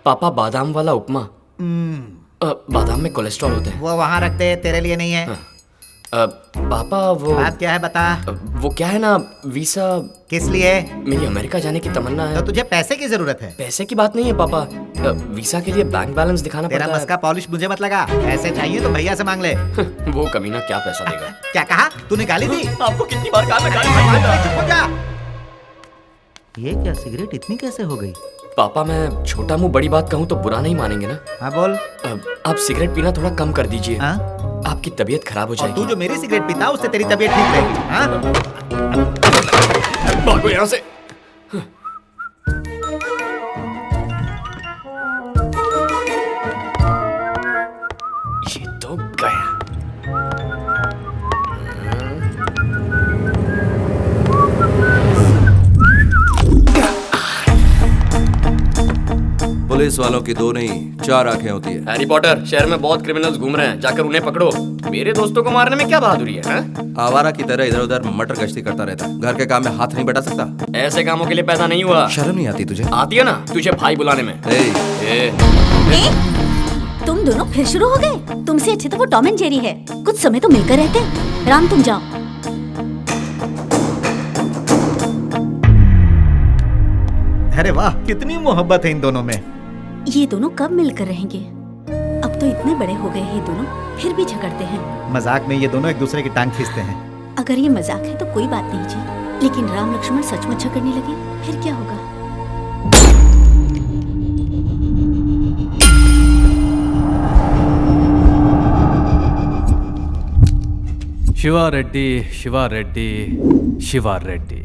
पापा बादाम वाला उपमा। बादाम में कोलेस्ट्रॉल होता है। वो वहाँ रख दे, तेरे लिए नहीं है। पापा वो बात क्या है बता। वो क्या है ना, वीसा। किस लिए? मेरी अमेरिका जाने की तमन्ना है। तो तुझे पैसे की जरूरत है? पैसे की बात नहीं है पापा, वीसा के लिए बैंक बैलेंस दिखाना तेरा पड़ता है। मस्का पॉलिश मुझे मत लगा। पैसे चाहिए तो भैया से मांग ले। वो कमीना क्या पैसा देगा? क्या कहा तूने? गाली दी? आपको कितनी बार कहा मैं गाली चुप हो जा। ये क्या सिगरेट इतनी कैसे हो गई? पापा मैं छोटा मुंह बड़ी बात कहूँ तो बुरा नहीं मानेंगे ना? हाँ बोल। आप सिगरेट पीना थोड़ा कम कर दीजिए। हाँ? आपकी तबीयत खराब हो जाएगी। तू जो मेरी सिगरेट पीता उससे तेरी तबीयत ठीक रहेगी। हाँ? भागो यहाँ से। ये तो गया। पुलिस वालों की 2 नहीं 4 आंखें होती है। हैरी पॉटर, शहर में बहुत क्रिमिनल्स घूम रहे हैं, जाकर उन्हें पकड़ो। मेरे दोस्तों को मारने में क्या बहादुरी है? आवारा की तरह इधर उधर मटर गश्ती करता रहता है। घर के काम में हाथ नहीं बटा सकता। ऐसे कामों के लिए पैदा नहीं हुआ। शर्म नहीं आती तुझे? आती है ना तुझे भाई बुलाने में। तुम दोनों फिर शुरू हो गए? तुमसे अच्छे तो वो टॉम एंड जेरी है। कुछ समय तो मिलकर रहते। राम तुम जाओ। अरे वाह, कितनी मोहब्बत है इन दोनों में। ये दोनों कब मिलकर रहेंगे? अब तो इतने बड़े हो गए हैं ये दोनों, फिर भी झगड़ते हैं। मजाक में ये दोनों एक दूसरे की टांग खींचते हैं। अगर ये मजाक है तो कोई बात नहीं जी, लेकिन राम लक्ष्मण सचमुच झगड़ने लगे फिर क्या होगा? शिवा रेड्डी, शिवा रेड्डी, शिवा रेड्डी।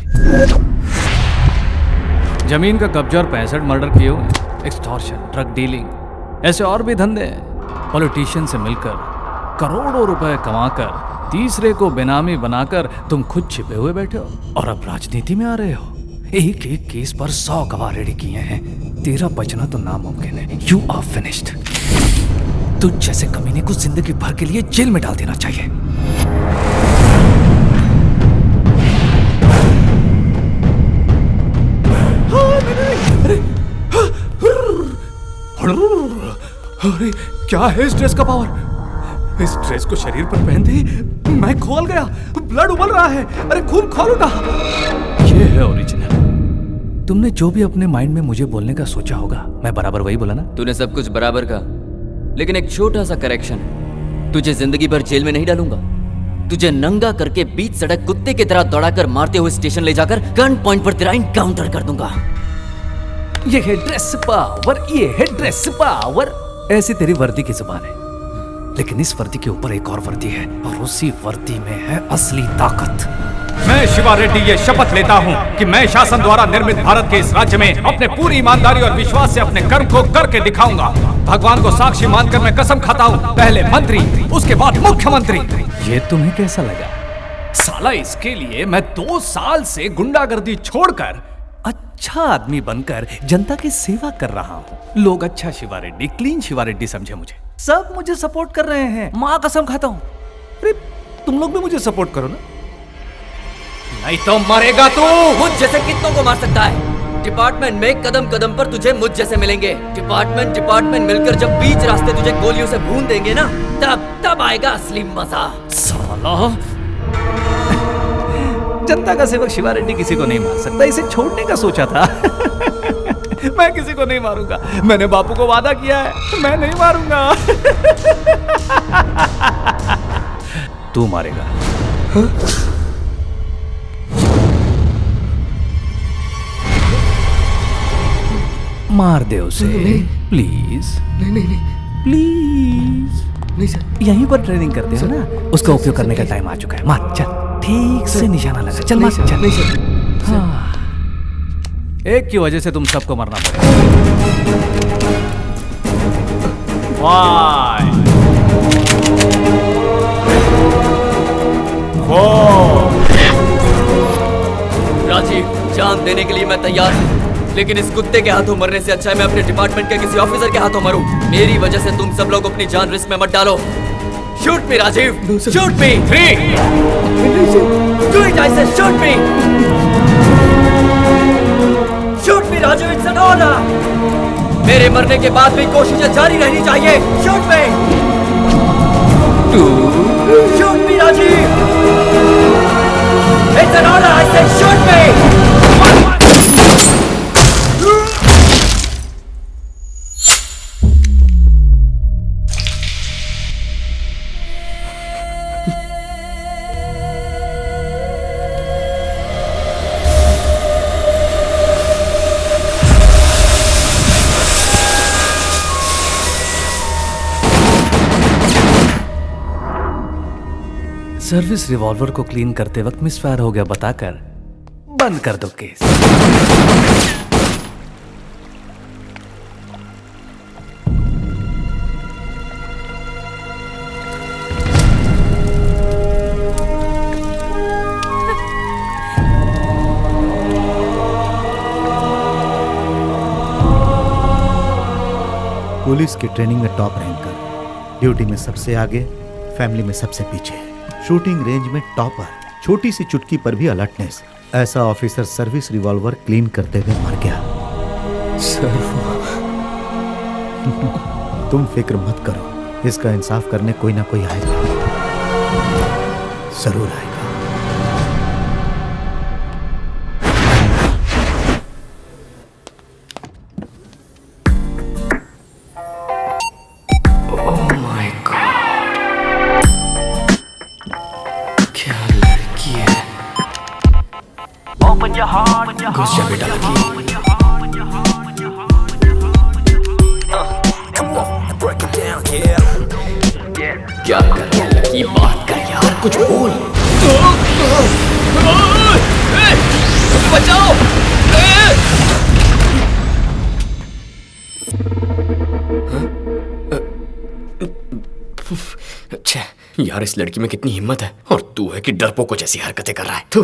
जमीन का कब्जा और 65 मर्डर किए हुए, एक्सटॉर्शन, ड्रग डीलिंग, ऐसे और भी धंधे। पॉलिटिशियन से मिलकर करोड़ों रुपए कमाकर तीसरे को बेनामी बनाकर तुम खुद छिपे हुए बैठे हो और अब राजनीति में आ रहे हो। एक एक केस पर 100 गवाह रेडी किए हैं। तेरा बचना तो नामुमकिन है। You are finished. तुझ जैसे कमीने को जिंदगी भर के लिए जेल में डाल देना चाहिए। अरे क्या है इस ड्रेस का पावर? इस ड्रेस को शरीर पर पहनते मैं खोल गया। ब्लड उबल रहा है। अरे खून खोलो ना। ये है ओरिजिनल। तुमने जो भी अपने माइंड में मुझे बोलने का सोचा होगा, मैं बराबर वही बोला ना? तूने सब कुछ बराबर कहा, लेकिन एक छोटा सा करेक्शन है। तुझे जिंदगी भर जेल में नहीं डालूंगा। तुझे नंगा करके बीच सड़क कुत्ते की तरह दौड़ाकर मारते हुए स्टेशन ले जाकर गन पॉइंट पर तेरा एनकाउंटर कर दूंगा। ये है ड्रेस पावर, ये है ड्रेस पावर। ऐसी तेरी वर्दी की जुबान है, लेकिन इस वर्दी के ऊपर एक और वर्दी है और उसी वर्दी में है असली ताकत। मैं शिवा रेड्डी ये शपथ लेता हूँ कि मैं शासन द्वारा निर्मित भारत के इस राज्य में अपने पूरी ईमानदारी और विश्वास से अपने कर्म को करके दिखाऊंगा। भगवान को साक्षी मानकर मैं कसम खाता हूँ, पहले मंत्री उसके बाद मुख्यमंत्री। ये तुम्हें कैसा लगा? साला इसके लिए मैं 2 साल से गुंडागर्दी छोड़कर अच्छा आदमी बनकर जनता की सेवा कर रहा हूँ। लोग अच्छा शिवा रेड्डी, क्लीन शिवा रेड्डी समझे मुझे। सब मुझे सपोर्ट कर रहे हैं, माँ कसम खाता हूँ। अरे तुम लोग भी मुझे सपोर्ट करो ना, नहीं तो मरेगा तू। मुझ जैसे कितनों को मार सकता है? डिपार्टमेंट में कदम कदम पर तुझे मुझ जैसे मिलेंगे। डिपार्टमेंट मिलकर जब बीच रास्ते तुझे गोलियों से भून देंगे ना, तब आएगा असली मजा। साला जनता का सेवक शिवा रेड्डी किसी को नहीं मार सकता, इसे छोड़ने का सोचा था। मैं किसी को नहीं मारूंगा। मैंने बापू को वादा किया है, मैं नहीं मारूंगा। तू मारेगा। हाँ? मार दे उसे। प्लीज। नहीं प्लीज। नहीं सर, यहीं पर ट्रेनिंग करते हो ना, उसका उपयोग करने का टाइम आ चुका है। मार, चल। ठीक से निशाना लगा। चल मार, चल। नहीं सर। हाँ। एक की वजह से तुम सबको मरना पड़ेगा। 5 4। राजीव, जान देने के लिए मैं तैयार हूँ, लेकिन इस कुत्ते के हाथों मरने से अच्छा है मैं अपने डिपार्टमेंट के किसी ऑफिसर के हाथों मरूं। मेरी वजह से तुम सब लोग अपनी जान रिस्क में मत डालो। Shoot me Rajiv, shoot me. 3 Do it, I said, shoot me! Shoot me, Raju, it's an order! मेरे मरने के बाद भी कोशिशें जारी रहनी चाहिए। Shoot me, shoot me Rajiv. It's an order, I say shoot me. Service revolver को क्लीन करते वक्त मिसफायर हो गया बताकर बंद कर दो केस। पुलिस की ट्रेनिंग में टॉप रैंक कर, ड्यूटी में सबसे आगे, फैमिली में सबसे पीछे, शूटिंग रेंज में टॉपर, छोटी सी चुटकी पर भी अलर्टनेस। ऐसा ऑफिसर सर्विस रिवॉल्वर क्लीन करते हुए मर गया। तुम फिक्र मत करो, इसका इंसाफ करने कोई ना कोई आएगा, जरूर आएगा। घुस जा बेटा लकी। क्या कर रहा है लकी, बात कर यार, कुछ बोल। बचाओ। अच्छा यार, इस लड़की में कितनी हिम्मत है, और तू है कि डरपोक को जैसी हरकतें कर रहा है। तू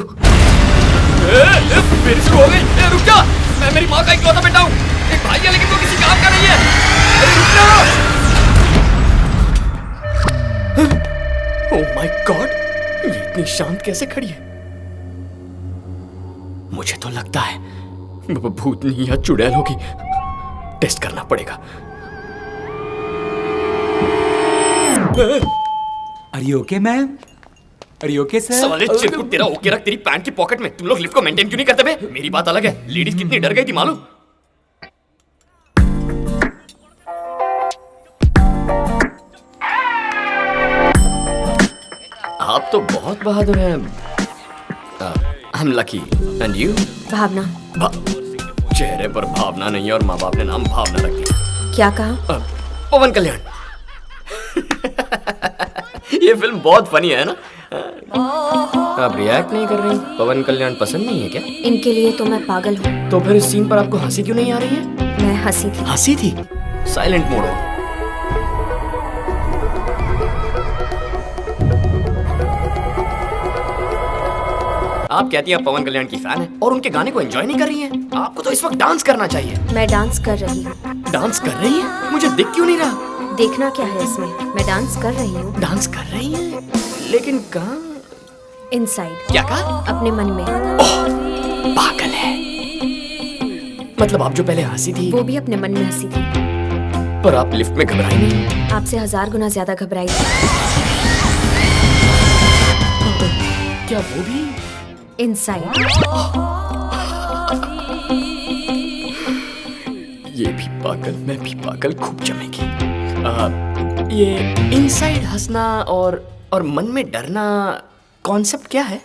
फिर शुरू हो गई। रुक जा, मैं मेरी माँ का इकलौता बेटा हूँ, एक भाई है लेकिन वो किसी काम का नहीं है। रुक जा। ओह माय गॉड, ये इतनी शांत कैसे खड़ी है? मुझे तो लगता है भूतनी या चुड़ैल होगी, टेस्ट करना पड़ेगा। Are you okay, ma'am? Are you okay, sir? साले चिरकुट, तेरा ओके रख तेरी पैंट की पॉकेट में। तुम लोग लिफ्ट को मेंटेन क्यों नहीं करते बे? मेरी बात अलग है, लेडीज कितनी डर गई थी मालूम? आप तो बहुत बहादुर हैं। I'm lucky. And you? भावना। चेहरे पर भावना नहीं है और माँ बाप ने नाम भावना रख दिया। क्या कहा? पवन कल्याण। ये फिल्म बहुत फनी है ना? आप रिएक्ट नहीं कर रही? पवन कल्याण पसंद नहीं है क्या? इनके लिए तो मैं पागल हूँ। तो फिर इस सीन पर आपको हंसी क्यों नहीं आ रही है? मैं हंसी थी। हंसी थी? साइलेंट मोड हो। आप कहती हैं आप पवन कल्याण की फैन है और उनके गाने को एंजॉय नहीं कर रही हैं? आपको तो इस वक्त डांस करना चाहिए। मैं डांस कर रही हूँ। डांस कर रही है? मुझे दिख क्यों नहीं रहा? देखना क्या है इसमें, मैं डांस कर रही हूँ। डांस कर रही हैं? लेकिन कहाँ? इनसाइड। क्या कहा? अपने मन में। पागल है। मतलब आप जो पहले हंसी थी वो भी अपने मन में हंसी थी, पर आप लिफ्ट में घबराई नहीं? आपसे 1000 गुना ज्यादा घबराई थी। क्या वो भी? इनसाइड। ये भी पागल, मैं भी पागल, खूब जमेगी। ये इनसाइड हंसना और मन में डरना कॉन्सेप्ट क्या है?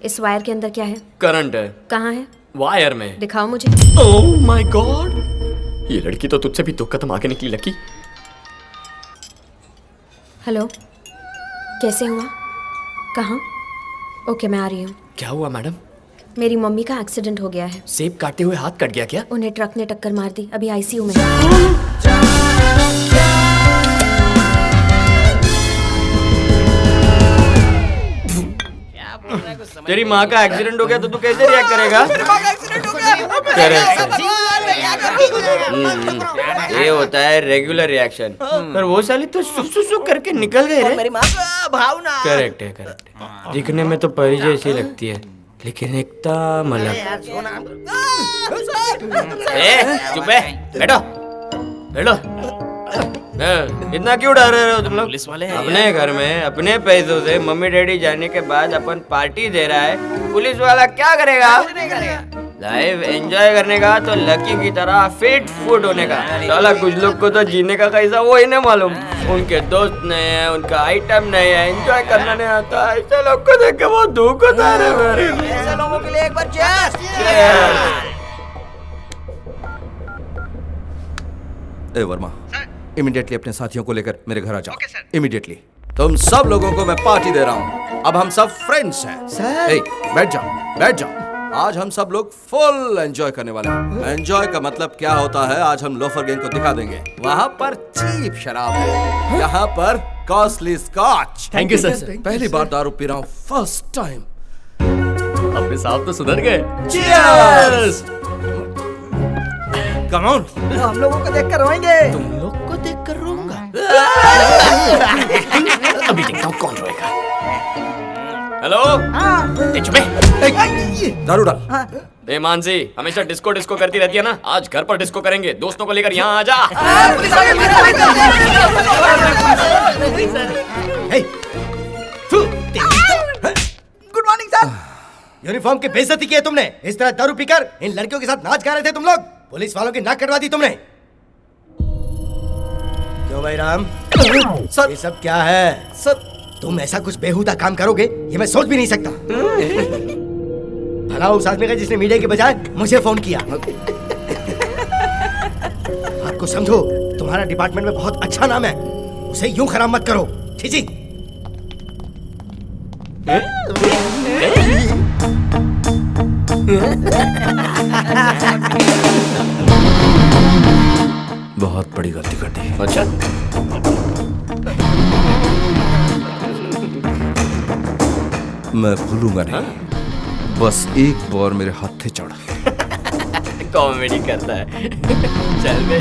इस वायर के अंदर क्या है? करंट है। कहाँ है? वायर में। दिखाओ मुझे। ओह माय गॉड, ये लड़की तो तुझसे भी 2 कदम आगे निकली लकी। हेलो, कैसे हुआ? कहाँ? ओके, मैं आ रही हूँ। क्या हुआ मैडम? मेरी मम्मी का एक्सीडेंट हो गया है। सेब काटते हुए हाथ कट गया क्या? उन्हें ट्रक ने टक्कर मार दी, अभी आईसीयू में। तेरी माँ का एक्सीडेंट हो गया तो तू कैसे रिएक्ट करेगा? ये होता है रेगुलर रिएक्शन, पर वो साली तो सुसु करके निकल गए रे। मेरी माँ का भावना। करेक्ट है, करेक्ट है। दिखने में तो परी जैसी लगती है, लेकिन एकदम अलग। चुप है, बैठो। हेलो इतना क्यों डर रहे हो तुम लोग? पुलिस वाले हैं अपने घर में अपने पैसों से मम्मी डैडी जाने के बाद अपन पार्टी दे रहा है, पुलिस वाला क्या करेगा? लाइफ एंजॉय करने का तो लकी की तरह फिट फुट होने का। साला कुछ लोग को तो जीने का कैसा वो ही नहीं मालूम, उनके दोस्त नहीं है, उनका आइटम नहीं है, एंजॉय करना नहीं आता। ऐसे लोग को देख के बहुत दुख होता है मेरे। ऐसे लोगों के लिए एक बार ए वर्मा, इमीडिएटली अपने साथियों को लेकर मेरे घर आ जाओ। इमीडिएटली। तुम सब लोगों को मैं पार्टी दे रहा हूँ। अब हम सब फ्रेंड्स हैं। ए, बैठ जाओ, बैठ जाओ। आज हम सब लोग फुल एंजॉय करने वाले हैं। एंजॉय का मतलब क्या होता है आज हम लोफर गैंग को दिखा देंगे। वहाँ पर चीप शराब है, यहाँ पर costly scotch. Thank you sir. पहली बार दारू पी रहा हूँ, फर्स्ट टाइम। अपने साहब तो सुधर गए। Cheers! Come on! हम लोगों को देख कर रोएंगे। तुम लोग को देख कर रोऊंगा। अभी देखता हूँ कौन रोएगा। हेलो चुपे। दारू डाल। ए मानसी, हमेशा डिस्को डिस्को करती रहती है ना, आज घर पर डिस्को करेंगे। दोस्तों को लेकर यहाँ आ जा। Good morning sir. यूनिफॉर्म की बेइज्जती की है तुमने। इस तरह दारू पीकर इन लड़कियों के साथ नाच गा रहे थे तुम लोग। पुलिस वालों की नाक कटवा दी तुमने। क्यों भाई राम? सर, ये सब क्या है? सर, तुम ऐसा कुछ बेहुदा काम करोगे ये मैं सोच भी नहीं सकता। भला उस आदमी का जिसने मीडिया के बजाय मुझे फोन किया। बात को समझो, तुम्हारा डिपार्टमेंट में बहुत अच्छा नाम है, उसे यूं खराब मत करो। छी। बहुत बड़ी गलती कर दी। अच्छा, मैं भूलूंगा नहीं। बस एक बार मेरे हाथ से चढ़। कॉमेडी करता है। चल बे।